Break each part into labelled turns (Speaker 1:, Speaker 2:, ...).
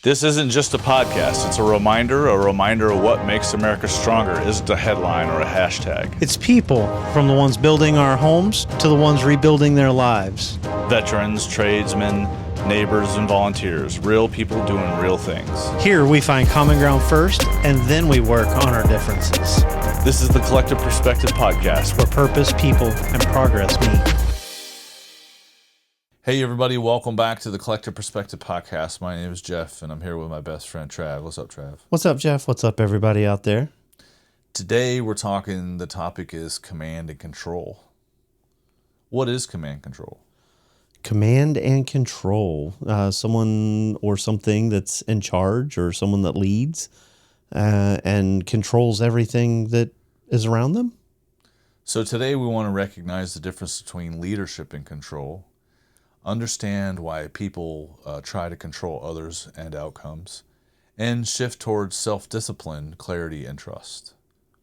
Speaker 1: This isn't just a podcast. It's a reminder of what makes America stronger isn't a headline or a hashtag.
Speaker 2: It's people, from the ones building our homes to the ones rebuilding their lives.
Speaker 1: Veterans, tradesmen, neighbors, and volunteers. Real people doing real things.
Speaker 2: Here we find common ground first, and then we work on our differences.
Speaker 1: This is the Collective Perspective Podcast,
Speaker 2: where purpose, people, and progress meet.
Speaker 1: Hey everybody, welcome back to the Collective Perspective Podcast. My name is Jeff, and I'm here with my best friend Trav. What's up, Trav?
Speaker 2: What's up, Jeff? What's up, everybody out there?
Speaker 1: Today the topic is command and control. What is command and control?
Speaker 2: Command and control. Someone or something that's in charge, or someone that leads and controls everything that is around them.
Speaker 1: So today we want to recognize the difference between leadership and control. Understand why people try to control others and outcomes, and shift towards self-discipline, clarity, and trust.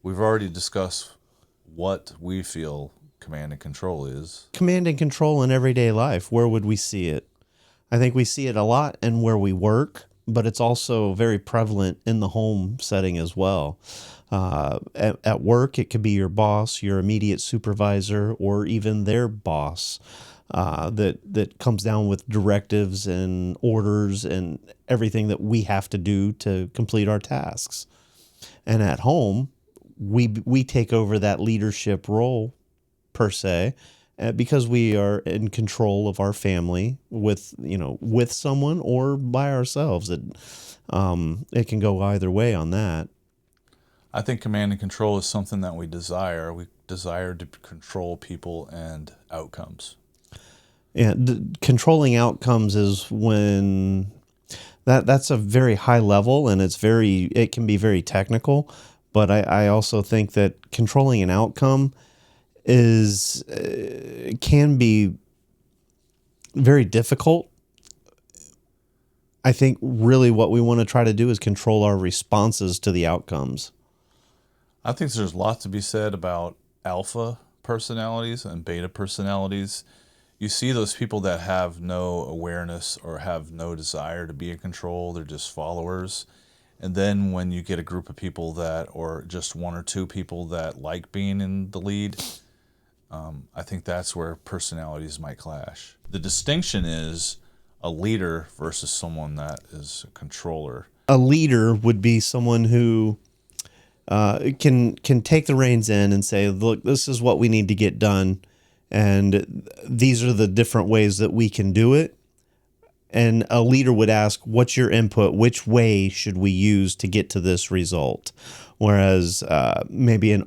Speaker 1: We've already discussed what we feel command and control is.
Speaker 2: Command and control in everyday life, where would we see it? I think we see it a lot in where we work, but it's also very prevalent in the home setting as well. At work, it could be your boss, your immediate supervisor, or even their boss. That comes down with directives and orders and everything that we have to do to complete our tasks. And at home, we take over that leadership role per se, because we are in control of our family with someone or by ourselves. It can go either way on that.
Speaker 1: I think command and control is something that we desire. We desire to control people and outcomes.
Speaker 2: Yeah, controlling outcomes is when that's a very high level, and it can be very technical. But I also think that controlling an outcome can be very difficult. I think really what we want to try to do is control our responses to the outcomes.
Speaker 1: I think there's lots to be said about alpha personalities and beta personalities. You see those people that have no awareness or have no desire to be in control. They're just followers. And then when you get a group of people or just one or two people that like being in the lead, I think that's where personalities might clash. The distinction is a leader versus someone that is a controller.
Speaker 2: A leader would be someone who can take the reins in and say, look, this is what we need to get done. And these are the different ways that we can do it. And a leader would ask, what's your input? Which way should we use to get to this result? Whereas maybe an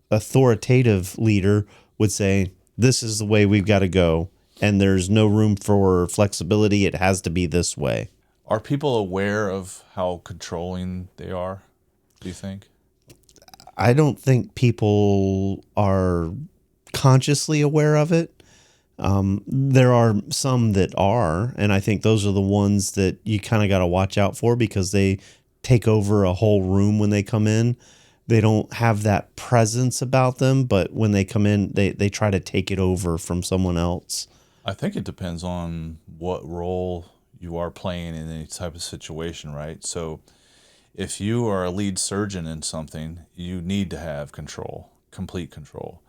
Speaker 2: authoritative leader would say, this is the way we've got to go. And there's no room for flexibility. It has to be this way.
Speaker 1: Are people aware of how controlling they are, do you think?
Speaker 2: I don't think people are consciously aware of it. There are some that are, and I think those are the ones that you kind of got to watch out for, because they take over a whole room when they come in. They don't have that presence about them, but when they come in, they try to take it over from someone else.
Speaker 1: I think it depends on what role you are playing in any type of situation, right? So if you are a lead surgeon in something, you need to have control, complete control.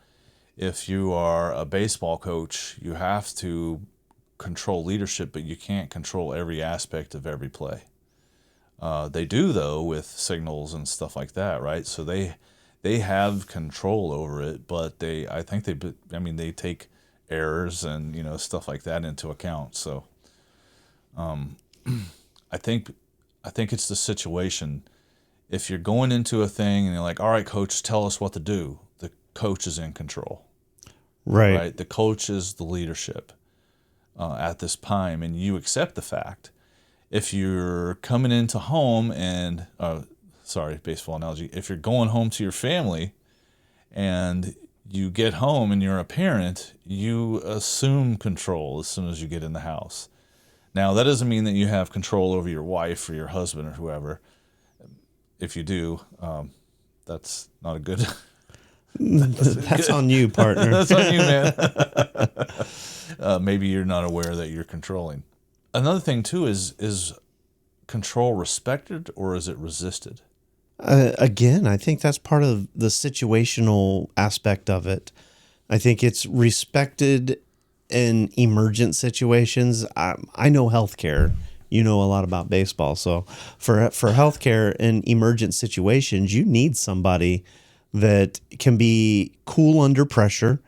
Speaker 1: If you are a baseball coach, you have to control leadership, but you can't control every aspect of every play. They do, though, with signals and stuff like that, right? So they have control over it, but I think they take errors and stuff like that into account. So I think it's the situation. If you're going into a thing and you're like, all right, coach, tell us what to do, the coach is in control. Right. The coach is the leadership at this time, and you accept the fact. If you're coming into home and, baseball analogy, if you're going home to your family and you get home and you're a parent, you assume control as soon as you get in the house. Now, that doesn't mean that you have control over your wife or your husband or whoever. If you do, that's not a good...
Speaker 2: That's on you, partner.
Speaker 1: That's on you, man. Maybe you're not aware that you're controlling. Another thing too is control respected or is it resisted?
Speaker 2: Again, I think that's part of the situational aspect of it. I think it's respected in emergent situations. I know healthcare. You know a lot about baseball. So for healthcare in emergent situations, you need somebody that can be cool under pressure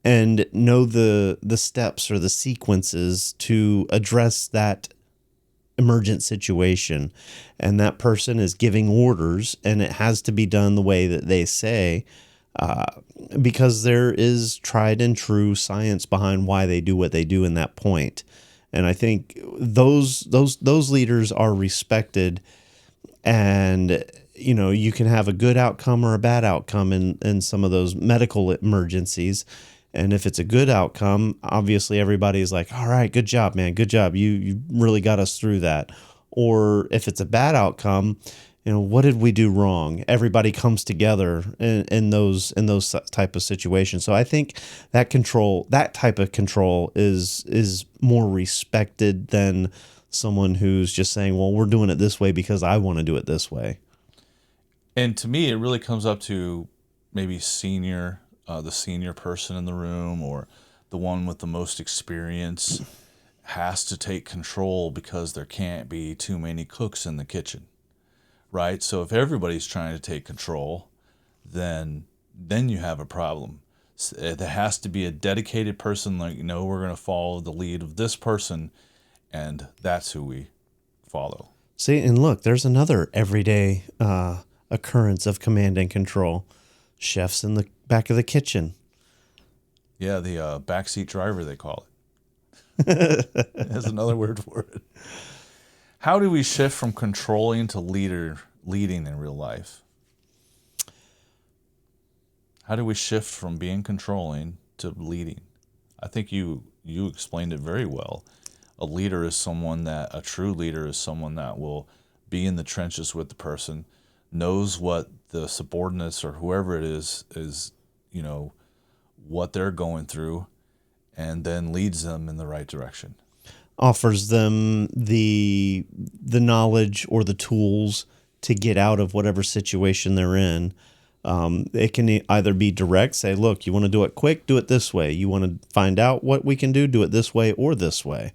Speaker 2: and know the steps or the sequences to address that emergent situation. And that person is giving orders, and it has to be done the way that they say, because there is tried and true science behind why they do what they do in that point. And I think those leaders are respected, and you can have a good outcome or a bad outcome in some of those medical emergencies. And if it's a good outcome, obviously everybody's like, all right, good job, man. Good job. You really got us through that. Or if it's a bad outcome, what did we do wrong? Everybody comes together in those type of situations. So I think that type of control is more respected than someone who's just saying, well, we're doing it this way because I want to do it this way.
Speaker 1: And to me, it really comes up to maybe the senior person in the room, or the one with the most experience has to take control because there can't be too many cooks in the kitchen, right? So if everybody's trying to take control, then you have a problem. There has to be a dedicated person, like, we're going to follow the lead of this person, and that's who we follow.
Speaker 2: See, and look, there's another everyday occurrence of command and control. Chefs in the back of the kitchen.
Speaker 1: Yeah, the backseat driver, they call it. There's another word for it. How do we shift from controlling to leading in real life? How do we shift from being controlling to leading? I think you explained it very well. A true leader is someone that will be in the trenches with the person, knows what the subordinates or whoever it is, what they're going through, and then leads them in the right direction.
Speaker 2: Offers them the knowledge or the tools to get out of whatever situation they're in. It can either be direct, say, look, you want to do it quick, do it this way. You want to find out what we can do it this way or this way.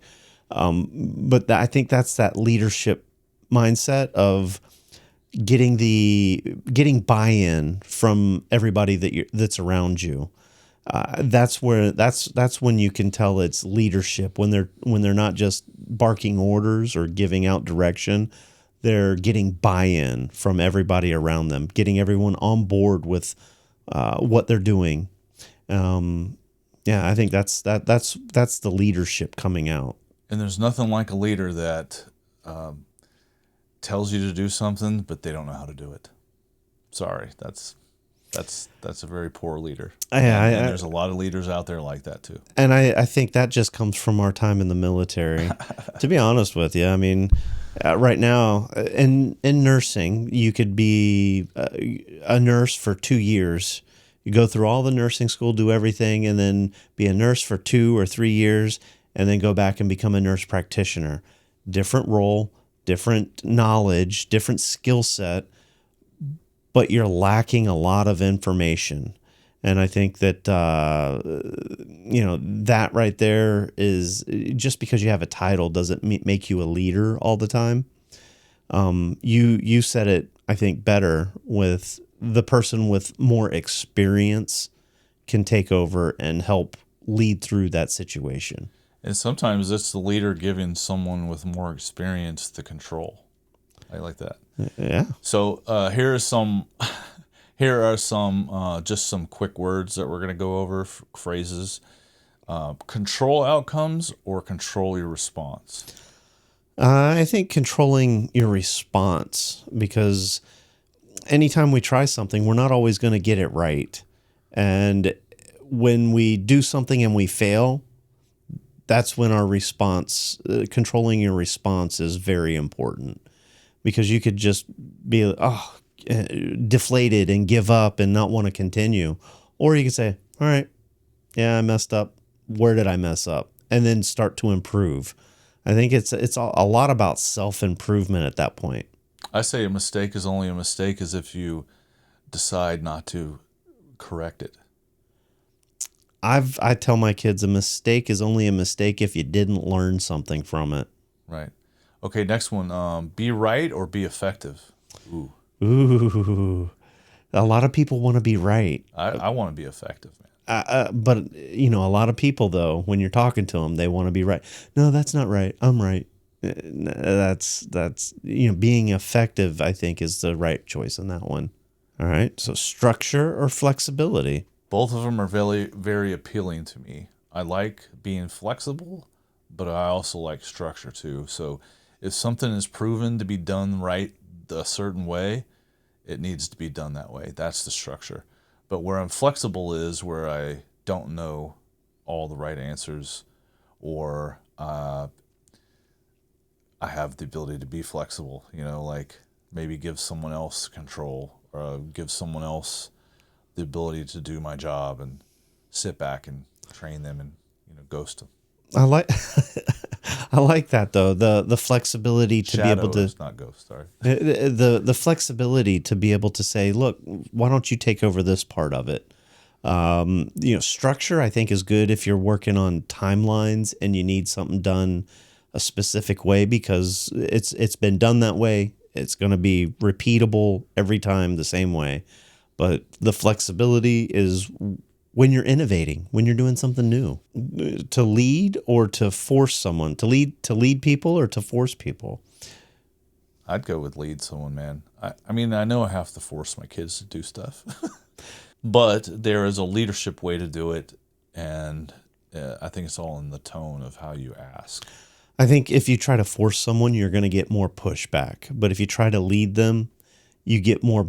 Speaker 2: But I think that's that leadership mindset of getting buy-in from everybody that's around you. That's when you can tell it's leadership, when they're not just barking orders or giving out direction. They're getting buy-in from everybody around them, getting everyone on board with what they're doing. I think that's the leadership coming out.
Speaker 1: And there's nothing like a leader that tells you to do something, but they don't know how to do it. Sorry, that's a very poor leader. And there's a lot of leaders out there like that too.
Speaker 2: And I think that just comes from our time in the military. To be honest with you, I mean, right now in nursing, you could be a nurse for 2 years. You go through all the nursing school, do everything, and then be a nurse for 2 or 3 years, and then go back and become a nurse practitioner. Different role, different knowledge, different skill set, but you're lacking a lot of information. And I think that, that right there is, just because you have a title doesn't make you a leader all the time. You said it, I think, better, with the person with more experience can take over and help lead through that situation.
Speaker 1: And sometimes it's the leader giving someone with more experience the control. I like that.
Speaker 2: Yeah.
Speaker 1: So here are some just some quick words that we're going to go over, phrases. Control outcomes or control your response?
Speaker 2: I think controlling your response, because anytime we try something, we're not always going to get it right. And when we do something and we fail, that's when our response, controlling your response, is very important. Because you could just be deflated and give up and not want to continue. Or you could say, all right, yeah, I messed up. Where did I mess up? And then start to improve. I think it's a lot about self-improvement at that point.
Speaker 1: I say a mistake is only a mistake as if you decide not to correct it.
Speaker 2: I tell my kids a mistake is only a mistake if you didn't learn something from it.
Speaker 1: Right. Okay, next one. Be right or be effective? Ooh.
Speaker 2: Ooh. A lot of people want to be right.
Speaker 1: I want to be effective, man.
Speaker 2: But, a lot of people, though, when you're talking to them, they want to be right. No, that's not right. I'm right. That's being effective, I think, is the right choice in that one. All right. So structure or flexibility?
Speaker 1: Both of them are very, very appealing to me. I like being flexible, but I also like structure too. So if something is proven to be done right a certain way, it needs to be done that way. That's the structure. But where I'm flexible is where I don't know all the right answers, or I have the ability to be flexible, like maybe give someone else control, or give someone else the ability to do my job and sit back and train them and ghost them.
Speaker 2: I like that though, the flexibility to
Speaker 1: Shadow
Speaker 2: be able to
Speaker 1: is not ghost. Sorry.
Speaker 2: the flexibility to be able to say, look, why don't you take over this part of it? Structure I think is good if you're working on timelines and you need something done a specific way because it's been done that way. It's going to be repeatable every time the same way. But the flexibility is when you're innovating, when you're doing something new. To lead or to force someone, to lead people or to force people.
Speaker 1: I'd go with lead someone, man. I mean, I know I have to force my kids to do stuff, but there is a leadership way to do it, and I think it's all in the tone of how you ask.
Speaker 2: I think if you try to force someone, you're going to get more pushback. But if you try to lead them, you get more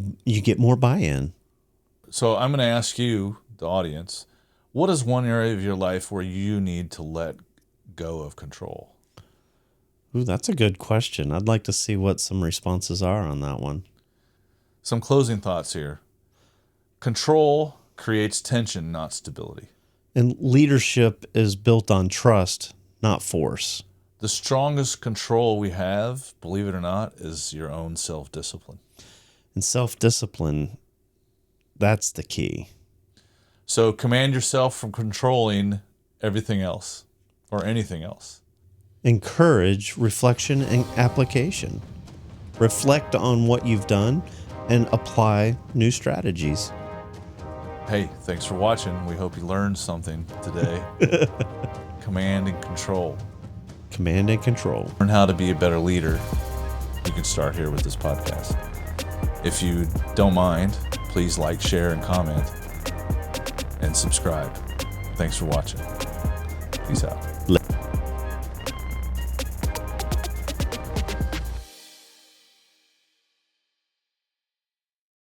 Speaker 2: buy-in.
Speaker 1: So I'm going to ask you, the audience, what is one area of your life where you need to let go of control?
Speaker 2: Ooh, that's a good question. I'd like to see what some responses are on that one.
Speaker 1: Some closing thoughts here. Control creates tension, not stability.
Speaker 2: And leadership is built on trust, not force.
Speaker 1: The strongest control we have, believe it or not, is your own self-discipline.
Speaker 2: And self-discipline, that's the key.
Speaker 1: So command yourself from controlling everything else or anything else.
Speaker 2: Encourage reflection and application. Reflect on what you've done and apply new strategies.
Speaker 1: Hey, thanks for watching. We hope you learned something today. Command and control.
Speaker 2: Command and control.
Speaker 1: Learn how to be a better leader. You can start here with this podcast. If you don't mind, please like, share, and comment, and subscribe. Thanks for watching. Peace out.